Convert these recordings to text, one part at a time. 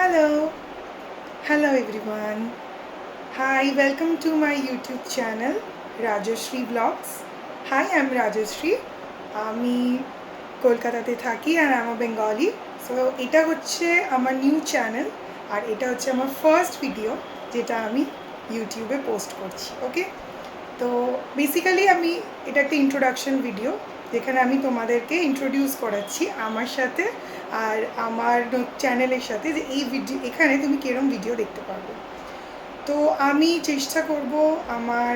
Hello, hello everyone. Hi, welcome to my YouTube channel Rajashri Vlogs. Hi, I'm Rajashri. আমি কলকাতাতে থাকি আর I'm a Bengali. So এটা হচ্ছে আমার নিউ চ্যানেল আর এটা হচ্ছে আমার ফার্স্ট ভিডিও যেটা আমি ইউটিউবে পোস্ট করছি। ওকে, তো বেসিক্যালি এটা একটা ইন্ট্রোডাকশন ভিডিও যেখানে আমি তোমাদেরকে ইন্ট্রোডিউস করাচ্ছি আমার সাথে আর আমার চ্যানেলের সাথে, যে এই ভিডিও এখানে তুমি কিরম ভিডিও দেখতে পারবে। তো আমি চেষ্টা করব আমার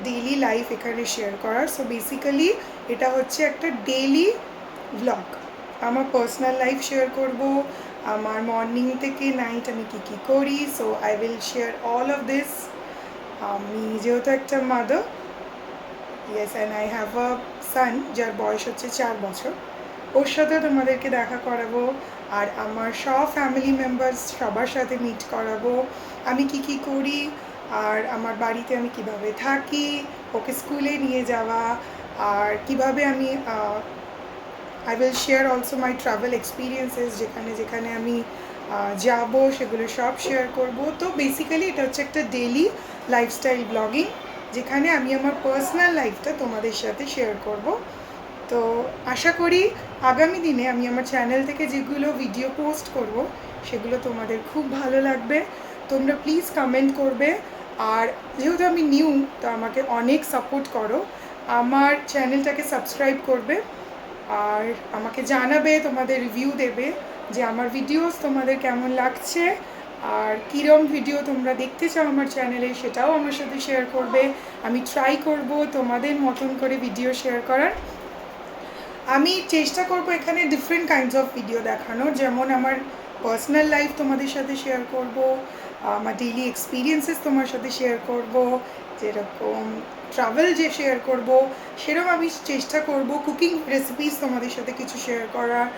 ডেইলি লাইফ এখানে শেয়ার করার। সো বেসিক্যালি এটা হচ্ছে একটা ডেইলি ভ্লগ। আমার পার্সোনাল লাইফ শেয়ার করব, আমার মর্নিং থেকে নাইট আমি কী করি। So I will share all of this. আমি যেহেতু একটা mother, yes, and I have a son যার বয়স হচ্ছে 4 বছর, ওর সাথেও তোমাদেরকে দেখা করাবো আর আমার সব ফ্যামিলি মেম্বার্স সবার সাথে মিট করাবো, আমি কি করি আর আমার বাড়িতে আমি কিভাবে থাকি, ওকে স্কুলে নিয়ে যাওয়া আর কিভাবে আমি I will share also my travel experiences, যেখানে যেখানে আমি যাব সেগুলো সব শেয়ার করব। তো বেসিক্যালি এটা হচ্ছে একটা ডেইলি লাইফস্টাইল ব্লগিং যেখানে আমি আমার পার্সোনাল লাইফটা তোমাদের সাথে শেয়ার করব। তো আশা করি আগামী দিনে আমি আমার চ্যানেল থেকে যেগুলো ভিডিও পোস্ট করব সেগুলো তোমাদের খুব ভালো লাগবে। তোমরা প্লিজ কমেন্ট করবে আর যেহেতু আমি নিউ, তো আমাকে অনেক সাপোর্ট করো, আমার চ্যানেলটাকে সাবস্ক্রাইব করবে আর আমাকে জানাবে, তোমাদের রিভিউ দেবে যে আমার ভিডিওস তোমাদের কেমন লাগছে আর কীরম ভিডিও তোমরা দেখতে চাও আমার চ্যানেলে, সেটাও আমার সাথে শেয়ার করবে। আমি ট্রাই করব তোমাদের মতন করে ভিডিও শেয়ার করার। আমি চেষ্টা করব এখানে ডিফারেন্ট কাইন্ডস অফ ভিডিও দেখানোর, যেমন আমার পার্সোনাল লাইফ তোমাদের সাথে শেয়ার করব, আমার ডেইলি এক্সপিরিয়েন্সেস তোমার সাথে শেয়ার করব, যেরকম ট্রাভেল যে শেয়ার করব সেরকম আমি চেষ্টা করব কুকিং রেসিপিস তোমাদের সাথে কিছু শেয়ার করার।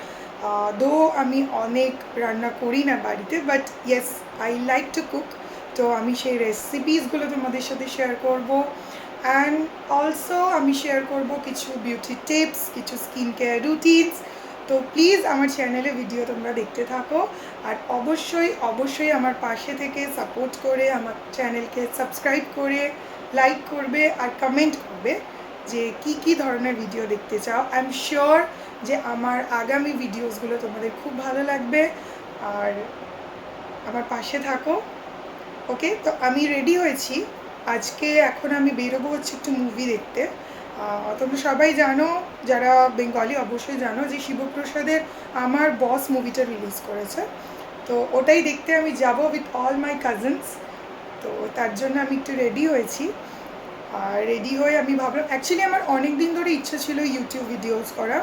দো আমি অনেক রান্না করি না বাড়িতে, but yes I like to cook, তো আমি সেই রেসিপিসগুলো তোমাদের সাথে শেয়ার করব। অ্যান্ড অলসো আমি শেয়ার করব কিছু বিউটি টিপস, কিছু স্কিন কেয়ার রুটিনস। তো প্লিজ আমার চ্যানেলে ভিডিও তোমরা দেখতে থাকো আর অবশ্যই অবশ্যই আমার পাশে থেকে সাপোর্ট করে আমার চ্যানেলকে সাবস্ক্রাইব করে লাইক করবে আর কমেন্ট করবে যে কি ধরনের ভিডিও দেখতে চাও। আই এম শিওর যে আমার আগামী ভিডিওসগুলো তোমাদের খুব ভালো লাগবে আর আমার পাশে থাকো। ওকে, তো আমি রেডি হয়েছি আজকে, এখন আমি বেরোবো হচ্ছে একটু মুভি দেখতে। তোমরা সবাই জানো, যারা বেঙ্গলি অবশ্যই জানো যে শিবপ্রসাদের আমার বস মুভিটা রিলিজ করেছে, তো ওটাই দেখতে আমি যাব উইথ অল মাই কাজিনস। তো তার জন্য আমি একটু রেডি হয়েছি আর রেডি হয়ে আমি ভাবলাম, অ্যাকচুয়ালি আমার অনেক দিন ধরে ইচ্ছা ছিল ইউটিউব ভিডিওস করা,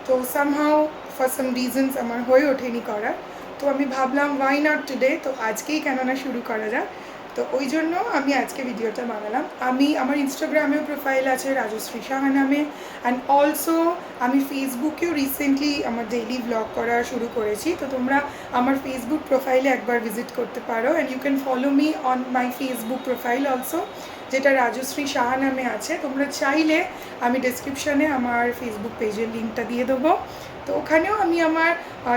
তো সামহাউ ফর সাম রিজনস আমার হয়ে ওঠেনি করা। তো আমি ভাবলাম ওয়াই নট টুডে, তো আজকেই কেননা শুরু করা যাক। তো ওই জন্য আমি আজকে ভিডিওটা বানালাম। আমি আমার ইনস্টাগ্রামেও প্রোফাইল আছে রাজশ্রী সাহা নামে, অ্যান্ড অলসো আমি ফেসবুকেও রিসেন্টলি আমার ডেইলি ব্লগ করা শুরু করেছি। তো তোমরা আমার ফেসবুক প্রোফাইলে একবার ভিজিট করতে পারো, and you can follow me on my Facebook profile also, যেটা রাজশ্রী সাহা নামে আছে। তোমরা চাইলে আমি ডেসক্রিপশানে আমার ফেসবুক পেজের লিঙ্কটা দিয়ে দেবো, তো ওখানেও আমি আমার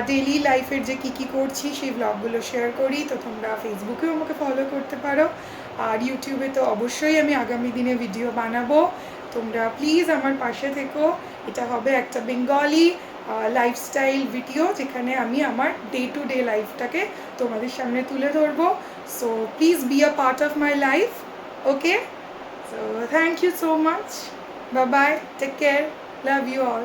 ডেইলি লাইফের যে কী করছি সেই ব্লগগুলো শেয়ার করি। তো তোমরা ফেসবুকেও আমাকে ফলো করতে পারো আর ইউটিউবে তো অবশ্যই আমি আগামী দিনে ভিডিও বানাবো। তোমরা প্লিজ আমার পাশে থেকো। এটা হবে একটা বেঙ্গলি লাইফস্টাইল ভিডিও যেখানে আমি আমার ডে টু ডে লাইফটাকে তোমাদের সামনে তুলে ধরবো। So please be a part of my life. Okay, so thank you so much. Bye bye, take care, love you all.